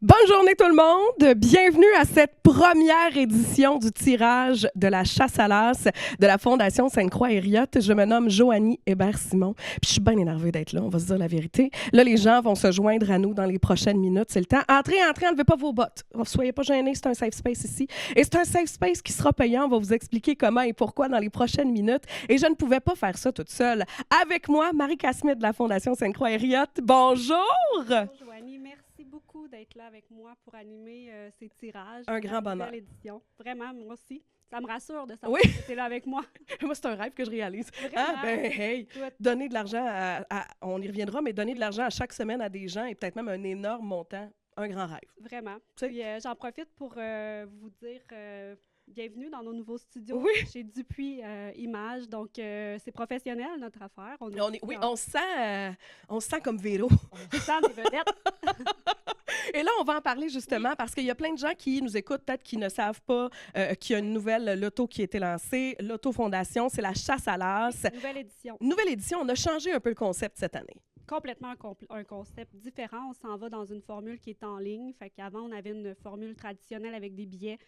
Bonne journée tout le monde, bienvenue à cette première édition du tirage de la chasse à l'as de la Fondation Sainte-Croix-Hériote. Je me nomme Joanie Hébert-Simon, puis je suis bien énervée d'être là, on va se dire la vérité. Là, les gens vont se joindre à nous dans les prochaines minutes, c'est le temps. Entrez, enlevez pas vos bottes, soyez pas gênés, c'est un safe space ici. Et c'est un safe space qui sera payant, on va vous expliquer comment et pourquoi dans les prochaines minutes. Et je ne pouvais pas faire ça toute seule. Avec moi, Marie-Cas Smith de la Fondation Sainte-Croix-Hériote. Bonjour! Bonjour Joanie, merci beaucoup d'être là avec moi pour animer ces tirages. Un grand bonheur. Nouvelle édition. Vraiment, moi aussi. Ça me rassure de savoir Oui. que tu es là avec moi. Moi, c'est un rêve que je réalise. Vraiment. Ah, ben, hey, donner de l'argent on y reviendra, mais donner de l'argent à chaque semaine à des gens et peut-être même un énorme montant, un grand rêve. Vraiment. Puis, j'en profite pour vous dire bienvenue dans nos nouveaux studios chez Dupuis Images. Donc, c'est professionnel, notre affaire. On se sent comme Véro. On se sent des vedettes. Et là, on va en parler justement parce qu'il y a plein de gens qui nous écoutent, peut-être qui ne savent pas qu'il y a une nouvelle loto qui a été lancée. L'Auto-Fondation, c'est la chasse à l'as. Nouvelle édition. Nouvelle édition. On a changé un peu le concept cette année. Complètement un concept différent. On s'en va dans une formule qui est en ligne. Fait qu'avant, on avait une formule traditionnelle avec des billets.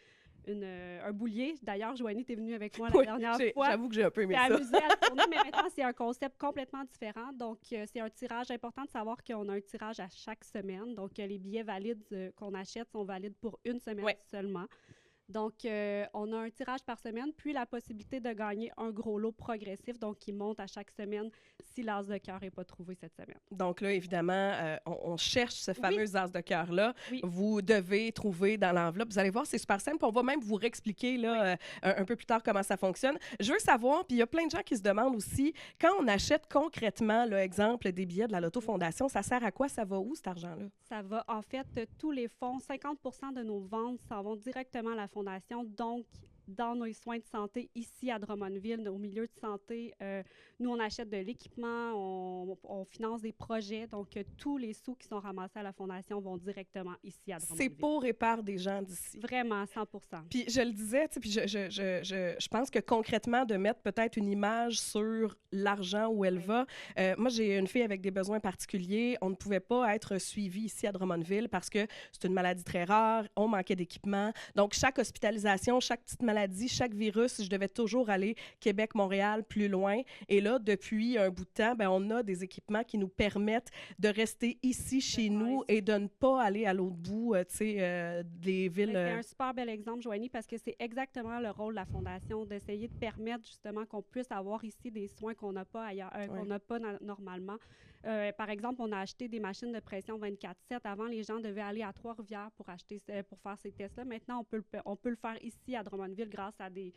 Un boulier. D'ailleurs, Joanie, tu es venue avec moi la dernière fois. J'avoue que j'ai un peu aimé ça. Amusé à le tourner, mais maintenant, c'est un concept complètement différent. Donc, c'est un tirage important de savoir qu'on a un tirage à chaque semaine. Donc, les billets valides qu'on achète sont valides pour une semaine seulement. Donc, on a un tirage par semaine, puis la possibilité de gagner un gros lot progressif, donc qui monte à chaque semaine si l'as de cœur n'est pas trouvé cette semaine. Donc là, évidemment, on cherche ce fameux as de cœur-là. Oui. Vous devez trouver dans l'enveloppe. Vous allez voir, c'est super simple. On va même vous réexpliquer là, un peu plus tard comment ça fonctionne. Je veux savoir, puis il y a plein de gens qui se demandent aussi, quand on achète concrètement, l'exemple des billets de la Loto-Fondation, ça sert à quoi? Ça va où, cet argent-là? Ça va, en fait, tous les fonds, 50% de nos ventes s'en vont directement à la Fondation, donc dans nos soins de santé ici à Drummondville, au milieu de santé. Nous, on achète de l'équipement, on finance des projets, donc tous les sous qui sont ramassés à la Fondation vont directement ici à Drummondville. C'est pour et par des gens d'ici. Vraiment, 100%. Puis je le disais, puis je pense que concrètement, de mettre peut-être une image sur l'argent où elle va. Moi, j'ai une fille avec des besoins particuliers. On ne pouvait pas être suivi ici à Drummondville parce que c'est une maladie très rare, on manquait d'équipement. Donc, chaque hospitalisation, chaque petite maladie, chaque virus, je devais toujours aller Québec, Montréal, plus loin. Et là, depuis un bout de temps, on a des équipements qui nous permettent de rester ici, chez nous, et de ne pas aller à l'autre bout, des villes. C'est un super bel exemple, Joanie, parce que c'est exactement le rôle de la Fondation, d'essayer de permettre justement qu'on puisse avoir ici des soins qu'on n'a pas ailleurs, qu'on n'a pas normalement. Par exemple, on a acheté des machines de pression 24/7. Avant, les gens devaient aller à Trois-Rivières pour faire ces tests-là. Maintenant, on peut le faire ici à Drummondville grâce à des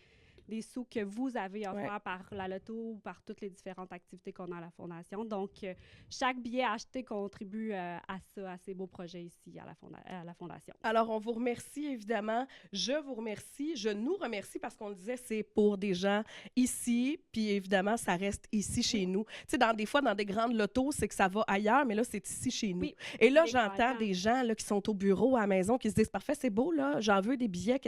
sous que vous avez offerts par la Loto ou par toutes les différentes activités qu'on a à la Fondation. Donc, chaque billet acheté contribue à ces beaux projets ici à la Fondation. Alors, on vous remercie, évidemment. Je vous remercie. Je nous remercie parce qu'on le disait, c'est pour des gens ici, puis évidemment, ça reste ici chez nous. Tu sais, des fois, dans des grandes lotos, c'est que ça va ailleurs, mais là, c'est ici chez nous. Oui. Et là, j'entends des gens là, qui sont au bureau, à la maison, qui se disent, parfait, c'est beau, là, j'en veux des billets,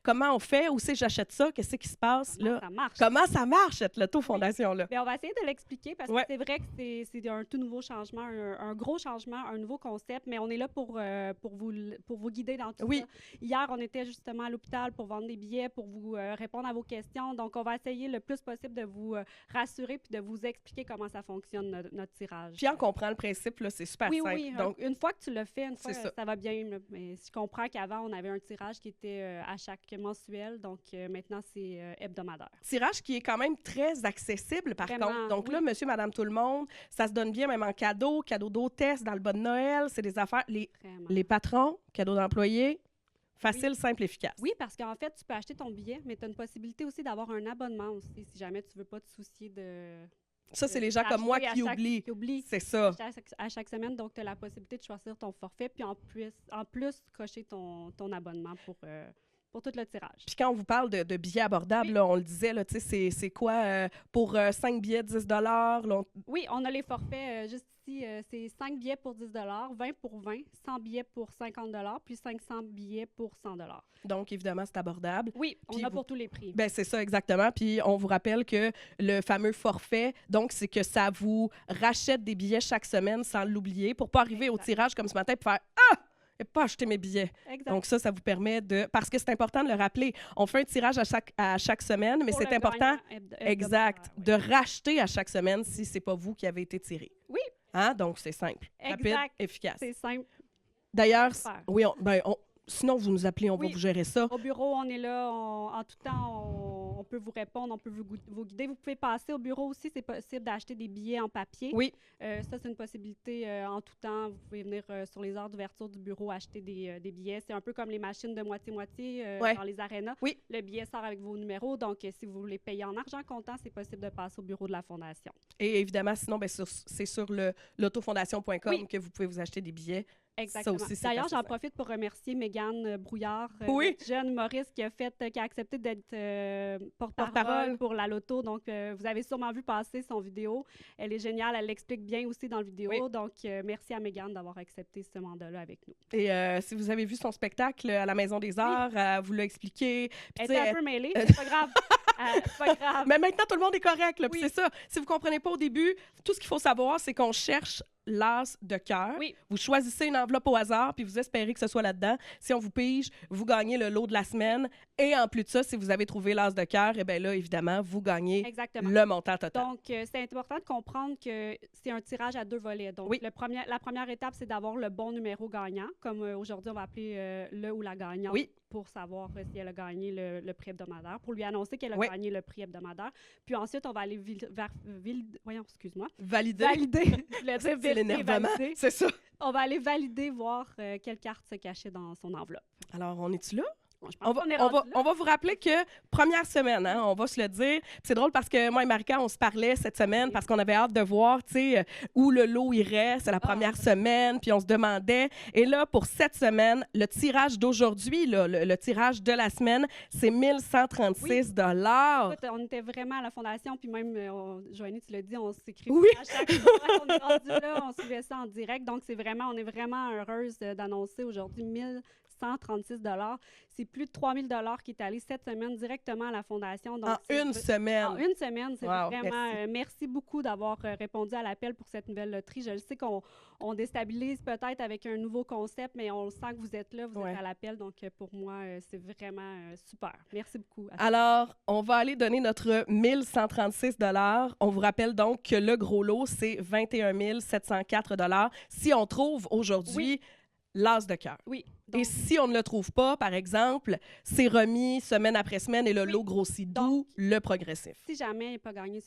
comment on fait? Où c'est que j'achète ça? Qu'est-ce qui se passe? Là? Ça marche. Comment ça marche, cette Loto-Fondation-là? Bien, on va essayer de l'expliquer parce que c'est vrai que c'est un tout nouveau changement, un gros changement, un nouveau concept, mais on est là pour vous guider dans tout ça. Hier, on était justement à l'hôpital pour vendre des billets, pour vous répondre à vos questions. Donc, on va essayer le plus possible de vous rassurer puis de vous expliquer comment ça fonctionne, notre tirage. Puis on comprend le principe, là, c'est super simple. Oui. Donc, une fois que tu l'as fait, ça va bien. Mais je comprends qu'avant, on avait un tirage qui était à chaque mensuel. Donc, maintenant, c'est hebdomadaire. Tirage qui est quand même très accessible, par contre. Donc là, monsieur, madame, tout le monde, ça se donne bien même en cadeau d'hôtesse, dans le bas de Noël. C'est des affaires. Les patrons, cadeaux d'employés, facile, simple, efficace. Oui, parce qu'en fait, tu peux acheter ton billet, mais tu as une possibilité aussi d'avoir un abonnement aussi, si jamais tu ne veux pas te soucier de... Ça, c'est les gens comme moi qui oublient. C'est ça. À chaque semaine, donc tu as la possibilité de choisir ton forfait, puis en plus cocher ton abonnement pour tout le tirage. Puis quand on vous parle de billets abordables, là, on le disait, là, c'est quoi pour 5 billets, 10 $? Oui, on a les forfaits juste ici. C'est 5 billets pour 10 $, 20 pour 20, 100 billets pour 50 $, puis 500 billets pour 100 $. Donc, évidemment, c'est abordable. Oui, on a pour tous les prix. Bien, c'est ça, exactement. Puis on vous rappelle que le fameux forfait, donc, c'est que ça vous rachète des billets chaque semaine sans l'oublier pour pas arriver au tirage comme ce matin et faire « Ah! et pas acheter mes billets. Exact. Donc ça vous permet de... Parce que c'est important de le rappeler. On fait un tirage à chaque semaine, mais Pour c'est le important, gagnant exact, hebdomadaire, de racheter à chaque semaine si c'est pas vous qui avez été tiré. Oui. Hein? Donc c'est simple, rapide, Exact. efficace. C'est simple. D'ailleurs, Super. oui, sinon vous nous appelez, on va Oui. vous gérer ça. Au bureau, on est là, en tout temps, on peut vous répondre, on peut vous guider. Vous pouvez passer au bureau aussi, c'est possible d'acheter des billets en papier. Oui. Ça, c'est une possibilité en tout temps. Vous pouvez venir sur les heures d'ouverture du bureau acheter des billets. C'est un peu comme les machines de moitié-moitié Ouais. dans les arénas. Oui. Le billet sort avec vos numéros, donc si vous voulez payer en argent comptant, c'est possible de passer au bureau de la Fondation. Et évidemment, sinon, c'est sur l'autofondation.com Oui. que vous pouvez vous acheter des billets. Exactement. Ça aussi, c'est D'ailleurs, assez j'en simple. profite pour remercier Mégane Brouillard, Oui. notre jeune humoriste qui a accepté d'être porte-parole Porte-parole. pour la loto. Donc, vous avez sûrement vu passer son vidéo. Elle est géniale. Elle l'explique bien aussi dans la vidéo. Oui. Donc, merci à Mégane d'avoir accepté ce mandat-là avec nous. Et si vous avez vu son spectacle à la Maison des Arts, elle vous l'a expliqué. Puis, Elle tu sais, était un peu mêlée, mais c'est pas grave. C'est pas grave. mais maintenant, tout le monde est correct. Là, puis Oui. c'est ça. Si vous ne comprenez pas au début, tout ce qu'il faut savoir, c'est qu'on cherche l'as de cœur. Oui. Vous choisissez une enveloppe au hasard, puis vous espérez que ce soit là-dedans. Si on vous pige, vous gagnez le lot de la semaine. Et en plus de ça, si vous avez trouvé l'as de cœur, eh bien là, évidemment, vous gagnez Exactement. le montant total. Donc, c'est important de comprendre que c'est un tirage à 2 volets. Donc, Oui. la première étape, c'est d'avoir le bon numéro gagnant. Comme aujourd'hui, on va appeler le ou la gagnante Oui. pour savoir si elle a gagné le prix hebdomadaire, pour lui annoncer qu'elle a Oui. gagné le prix hebdomadaire. Puis ensuite, on va aller Valider. valider. Je voulais dire C'est valider, l'énervement. valider. C'est ça. On va aller valider, voir quelle carte se cachait dans son enveloppe. Alors, on est-tu là? Bon, je pense On va, qu'on est on, rendu va, là. on va vous rappeler que première semaine, hein, on va se le dire. Puis c'est drôle parce que moi et Marika, on se parlait cette semaine parce qu'on avait hâte de voir, tu sais, où le lot irait. C'est la première semaine, puis on se demandait. Et là, pour cette semaine, le tirage d'aujourd'hui, là, le tirage de la semaine, c'est 1136 $. Écoute, on était vraiment à la fondation, puis même, Joanie, tu l'as dit, on s'écrit Oui. à chaque fois. On est rendu là, on suivait ça en direct. Donc, on est vraiment heureuse d'annoncer aujourd'hui 1136 $. C'est plus de 3000 $ qui est allé cette semaine directement à la fondation. Donc, En une semaine. En une semaine, c'est Wow, vraiment... merci. merci beaucoup d'avoir répondu à l'appel pour cette nouvelle loterie. Je le sais qu'on déstabilise peut-être avec un nouveau concept, mais on sent que vous êtes là, vous êtes à l'appel. Donc, pour moi, c'est vraiment super. Merci beaucoup. Alors, on va aller donner notre 1136 $. On vous rappelle donc que le gros lot, c'est 21 704 $. Si on trouve aujourd'hui l'as de cœur. Oui. Et si on ne le trouve pas, par exemple, c'est remis semaine après semaine et le lot grossit, d'où le progressif. Si jamais il n'est pas gagné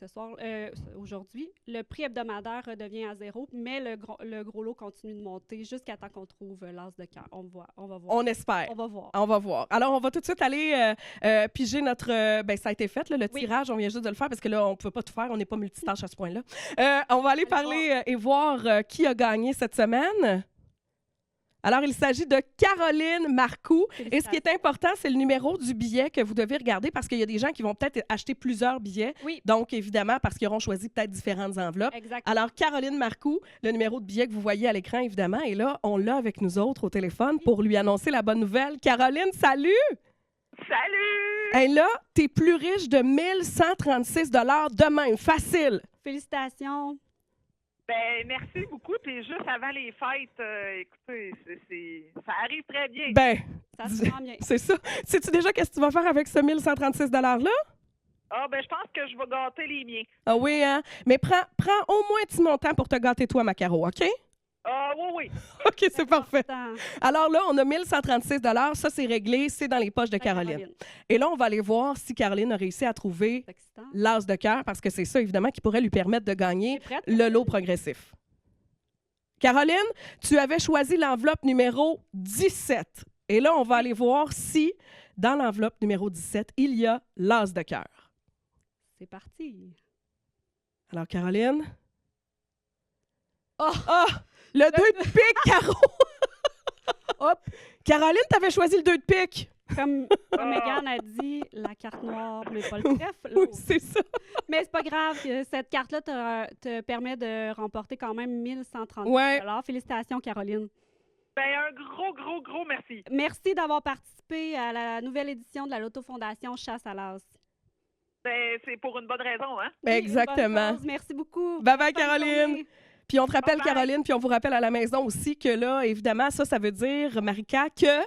aujourd'hui, le prix hebdomadaire redevient à 0, mais le gros lot continue de monter jusqu'à temps qu'on trouve l'as de cœur. On va voir. On espère. On va voir. On va voir. Alors, on va tout de suite aller piger notre... ça a été fait, là, le tirage. On vient juste de le faire parce que là, on ne peut pas tout faire. On n'est pas multitâche à ce point-là. On va aller parler et voir qui a gagné cette semaine. Alors, il s'agit de Caroline Marcoux. Et ce qui est important, c'est le numéro du billet que vous devez regarder parce qu'il y a des gens qui vont peut-être acheter plusieurs billets. Oui. Donc, évidemment, parce qu'ils auront choisi peut-être différentes enveloppes. Exactement. Alors, Caroline Marcoux, le numéro de billet que vous voyez à l'écran, évidemment. Et là, on l'a avec nous autres au téléphone pour lui annoncer la bonne nouvelle. Caroline, salut! Salut! Et là, t'es plus riche de 1136 $ demain. Facile! Félicitations! Ben, merci beaucoup. Puis juste avant les fêtes, écoutez, ça arrive très bien. Ben, Ça se sent bien. c'est ça. Sais-tu déjà qu'est-ce que tu vas faire avec ce 1136 $ $-là? Ah, ben, je pense que je vais gâter les miens. Ah oui, hein? Mais prends au moins un petit montant pour te gâter toi, ma Caro, OK? Ah, oui. OK, c'est parfait. Important. Alors là, on a 1136 $. Ça, c'est réglé. C'est dans les poches de Caroline. Et là, on va aller voir si Caroline a réussi à trouver C'est excitant. l'as de cœur parce que c'est ça, évidemment, qui pourrait lui permettre de gagner T'es prête? le lot progressif. Caroline, tu avais choisi l'enveloppe numéro 17. Et là, on va aller voir si, dans l'enveloppe numéro 17, il y a l'as de cœur. C'est parti. Alors, Caroline... Oh! Ah! Le 2 de pique, Caro! Hop! Caroline, t'avais choisi le 2 de pique. Comme Mégane a dit, la carte noire, mais pas le trèfle. Oui, c'est ça. Mais c'est pas grave, cette carte-là te permet de remporter quand même 1130 Ouais. $. Félicitations, Caroline. Ben, un gros merci. Merci d'avoir participé à la nouvelle édition de la Loto Fondation Chasse à l'as. Ben, c'est pour une bonne raison, hein? Oui, une bonne Exactement. cause. Merci beaucoup. Bye-bye, Bonne Caroline. journée. Puis on te rappelle, Bye-bye. Caroline, puis on vous rappelle à la maison aussi que là, évidemment, ça veut dire, Marika, que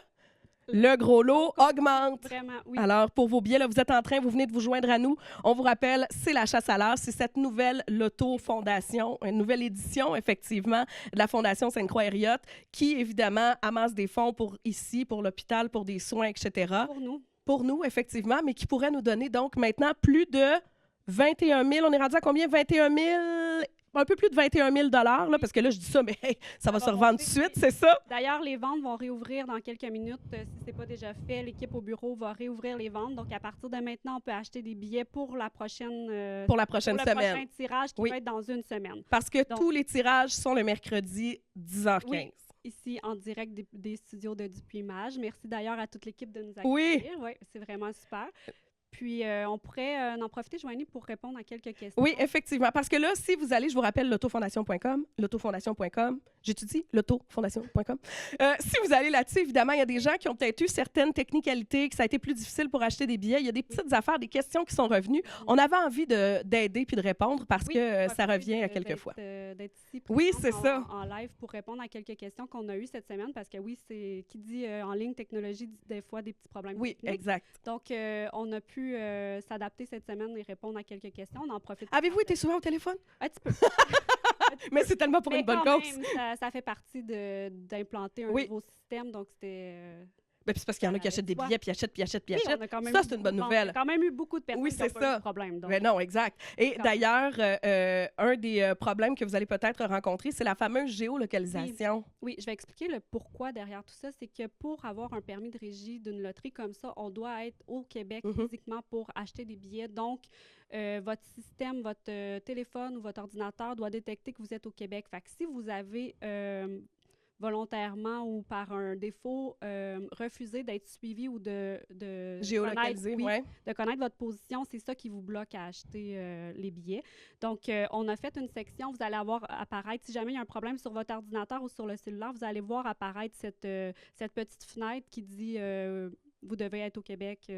le gros lot augmente. Vraiment, oui. Alors, pour vos billets, là, vous venez de vous joindre à nous. On vous rappelle, c'est la chasse à l'heure. C'est cette nouvelle Loto-Fondation, une nouvelle édition, effectivement, de la Fondation Sainte-Croix-Hériote, qui, évidemment, amasse des fonds pour ici, pour l'hôpital, pour des soins, etc. Pour nous, effectivement, mais qui pourrait nous donner, donc, maintenant, plus de 21 000. On est rendu à combien? 21 000... Un peu plus de 21 000 là, parce que là, je dis ça, mais hey, ça va se revendre tout de suite, c'est ça? D'ailleurs, les ventes vont réouvrir dans quelques minutes. Si ce n'est pas déjà fait, l'équipe au bureau va réouvrir les ventes. Donc, à partir de maintenant, on peut acheter des billets pour la prochaine semaine. Pour le prochain tirage qui va être dans une semaine. Parce que tous les tirages sont le mercredi 10h15. Oui, ici, en direct des studios de Dupuis Image. Merci d'ailleurs à toute l'équipe de nous accueillir. Oui, c'est vraiment super. Puis, on pourrait en profiter, Joanie, pour répondre à quelques questions. Oui, effectivement. Parce que là, si vous allez, je vous rappelle, l'autofondation.com, j'étudie, l'autofondation.com. Si vous allez là-dessus, évidemment, il y a des gens qui ont peut-être eu certaines technicalités, que ça a été plus difficile pour acheter des billets. Il y a des petites affaires, des questions qui sont revenues. On avait envie d'aider puis de répondre parce que ça revient à quelques fois. D'être ici c'est ça. En live pour répondre à quelques questions qu'on a eues cette semaine parce que c'est qui dit en ligne technologie dit des fois des petits problèmes techniques. Exact. Donc, on a pu s'adapter cette semaine et répondre à quelques questions. On en profite. Avez-vous été souvent au téléphone? Un petit peu. Mais c'est tellement pour une bonne cause. Ça fait partie d'implanter un nouveau système, donc c'était... c'est parce qu'il y en a qui achètent des billets, puis achètent. Ça, c'est une bonne nouvelle. Il y a quand même eu beaucoup de personnes qui ont pas eu de problème. Mais non, exact. Et d'ailleurs, un des problèmes que vous allez peut-être rencontrer, c'est la fameuse géolocalisation. Oui, je vais expliquer le pourquoi derrière tout ça. C'est que pour avoir un permis de régie d'une loterie comme ça, on doit être au Québec physiquement pour acheter des billets. Donc, votre système, votre téléphone ou votre ordinateur doit détecter que vous êtes au Québec. Fait que si vous avez... volontairement ou par un défaut, refuser d'être suivi ou de géolocaliser, de connaître votre position, c'est ça qui vous bloque à acheter les billets. Donc, on a fait une section, vous allez avoir apparaître, si jamais il y a un problème sur votre ordinateur ou sur le cellulaire, vous allez voir apparaître cette petite fenêtre qui dit vous devez être au Québec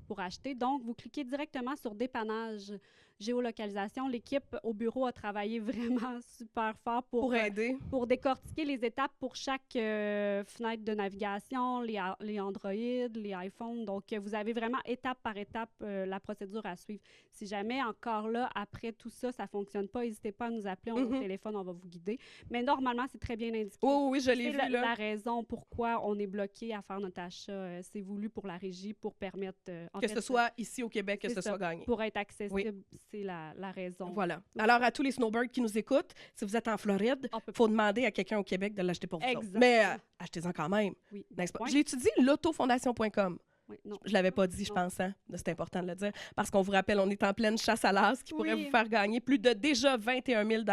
pour acheter. Donc, vous cliquez directement sur dépannage géolocalisation. L'équipe au bureau a travaillé vraiment super fort pour aider, pour décortiquer les étapes pour chaque fenêtre de navigation, les Android, les iPhones. Donc, vous avez vraiment étape par étape la procédure à suivre. Si jamais encore là, après tout ça, ça ne fonctionne pas, n'hésitez pas à nous appeler, on est au téléphone, on va vous guider. Mais normalement, c'est très bien indiqué. Oui, je l'ai vu. La raison pourquoi on est bloqué à faire notre achat, c'est voulu pour la régie, pour permettre... ce soit ici au Québec, que ce soit gagné. Pour être accessible, c'est la raison. Voilà. Alors, à tous les snowbirds qui nous écoutent, si vous êtes en Floride, il faut demander à quelqu'un au Québec de l'acheter pour vous. Mais achetez-en quand même. Oui. Je l'ai étudié, l'autofondation.com. Oui, non. Je ne l'avais pas dit, je pense. Hein? C'est important de le dire. Parce qu'on vous rappelle, on est en pleine chasse à l'as qui pourrait vous faire gagner plus de déjà 21 000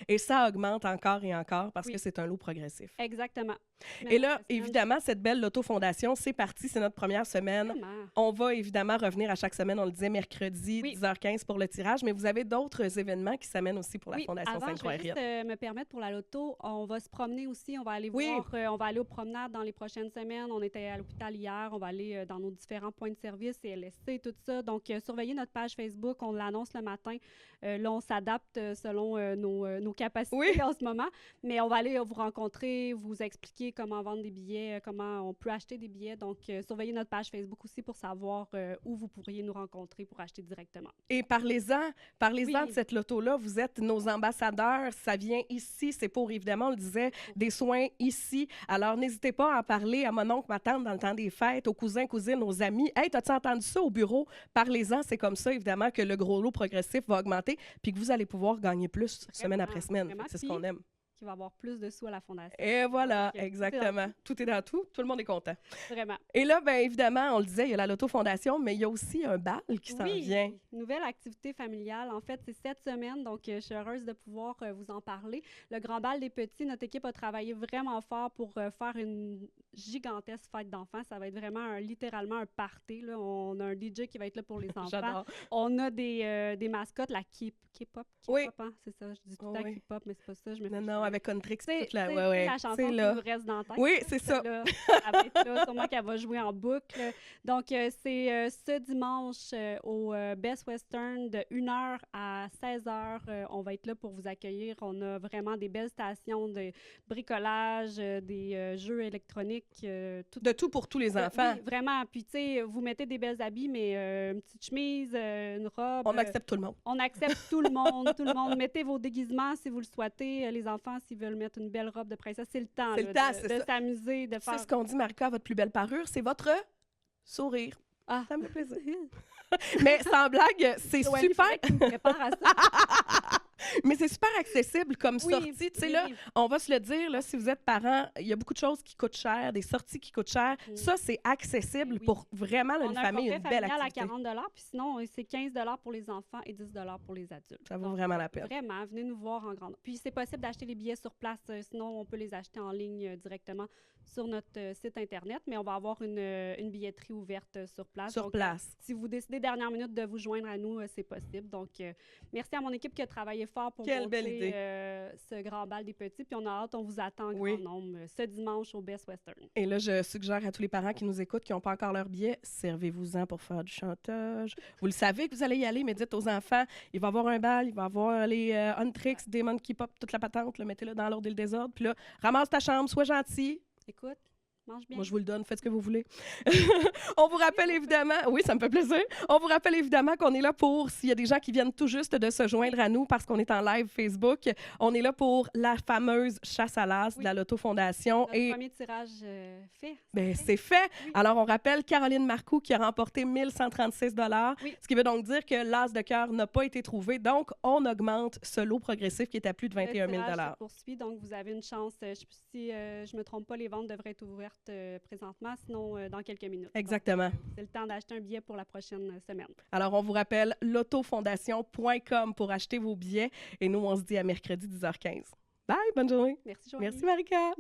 et ça augmente encore et encore parce que c'est un lot progressif. Exactement. Et là, évidemment, cette belle Loto-Fondation, c'est parti, c'est notre première semaine. Vraiment. On va évidemment revenir à chaque semaine, on le disait, mercredi, 10h15 pour le tirage, mais vous avez d'autres événements qui s'amènent aussi pour la Fondation Sainte-Croix-Hériote. Je vais juste me permettre pour la Loto, on va se promener aussi, on va aller voir, on va aller aux promenades dans les prochaines semaines. On était à l'hôpital hier, on va aller dans nos différents points de service, CLSC, tout ça. Donc, surveillez notre page Facebook, on l'annonce le matin. Là, on s'adapte selon nos capacités en ce moment, mais on va aller vous rencontrer, vous expliquer comment vendre des billets, comment on peut acheter des billets. Donc, surveillez notre page Facebook aussi pour savoir où vous pourriez nous rencontrer pour acheter directement. Et parlez-en de cette loto-là. Vous êtes nos ambassadeurs. Ça vient ici. C'est pour, évidemment, on le disait, des soins ici. Alors, n'hésitez pas à en parler à mon oncle, ma tante dans le temps des fêtes, aux cousins, cousines, aux amis. « Hey, t'as-tu entendu ça au bureau? » Parlez-en. C'est comme ça, évidemment, que le gros lot progressif va augmenter puis que vous allez pouvoir gagner plus semaine après semaine. C'est ce qu'on aime. Qui va avoir plus de sous à la Fondation. Et voilà, exactement. Tout est dans tout. Tout le monde est content. Vraiment. Et là, bien évidemment, on le disait, il y a la Loto Fondation, mais il y a aussi un bal qui s'en vient. Nouvelle activité familiale. En fait, c'est cette semaine, donc je suis heureuse de pouvoir vous en parler. Le Grand Bal des Petits, notre équipe a travaillé vraiment fort pour faire une gigantesque fête d'enfants. Ça va être vraiment littéralement un party. Là. On a un DJ qui va être là pour les enfants. J'adore. On a des mascottes, la K-pop, hein? C'est ça, je dis tout le temps K-pop, mais c'est pas ça. Je me avec Contrix. C'est La chanson c'est qui là. vous reste dans la tête. Oui, c'est ça. Là, elle va être là, sûrement qu'elle va jouer en boucle. Donc, c'est ce dimanche au Best Western de 1h à 16h. On va être là pour vous accueillir. On a vraiment des belles stations de bricolage, des jeux électroniques. De tout pour tous les enfants. Oui, vraiment. Puis, tu sais, vous mettez des belles habits, mais une petite chemise, une robe. On accepte tout le monde. On accepte tout le monde, tout le monde. Mettez vos déguisements si vous le souhaitez. Les enfants, s'ils veulent mettre une belle robe de princesse, c'est le temps, C'est là, le temps, de c'est ça. s'amuser, de faire... C'est ce qu'on dit, Marika, votre plus belle parure, c'est votre sourire. Ah. Ça me fait plaisir. Mais sans blague, c'est Ouais, super. il faudrait qu'il me prépare à ça. Mais c'est super accessible comme Oui, sortie. Tu sais, oui, là, oui. on va se le dire, là, si vous êtes parent, il y a beaucoup de choses qui coûtent cher, des sorties qui coûtent cher. Ça, c'est accessible Oui. pour vraiment là, On une a famille, un une forfait belle familial activité. à 40 puis sinon, c'est 15 pour les enfants et 10 pour les adultes. Ça vaut Donc, vraiment la peine. Vraiment, venez nous voir en grande. Puis c'est possible d'acheter les billets sur place, sinon on peut les acheter en ligne directement sur notre site Internet, mais on va avoir une billetterie ouverte sur place. Sur Donc, place. si vous décidez dernière minute de vous joindre à nous, c'est possible. Donc, merci à mon équipe qui a travaillé fort pour Quelle belle monter idée. ce grand bal des petits. Puis on a hâte, on vous attend en Oui. grand nombre ce dimanche au Best Western. Et là, je suggère à tous les parents qui nous écoutent, qui n'ont pas encore leur billet, servez-vous-en pour faire du chantage. Vous le savez que vous allez y aller, mais dites aux enfants, il va y avoir un bal, il va y avoir les Huntrix, des Monkey Pop, toute la patente, là, mettez-le dans l'ordre et le désordre. Puis là, ramasse ta chambre, sois gentil. Écoute, mange bien. Moi, je vous le donne, faites ce que vous voulez. On vous rappelle évidemment, oui, ça me fait plaisir. On vous rappelle évidemment qu'on est là pour, s'il y a des gens qui viennent tout juste de se joindre à nous parce qu'on est en live Facebook, on est là pour la fameuse chasse à l'as de la Loto Fondation. Notre Et premier tirage fait. ben, c'est fait. Oui. Alors, on rappelle Caroline Marcoux qui a remporté 1136 Oui. ce qui veut donc dire que l'as de cœur n'a pas été trouvé. Donc, on augmente ce lot progressif qui est à plus de 21 000 Le tirage se poursuit, donc vous avez une chance. Si je me trompe pas, les ventes devraient être ouvertes présentement, sinon dans quelques minutes. Exactement. Donc, c'est le temps d'acheter un billet pour la prochaine semaine. Alors, on vous rappelle lotofondation.com pour acheter vos billets. Et nous, on se dit à mercredi 10h15. Bye, bonne journée. Merci, Joanie. Merci, Marika.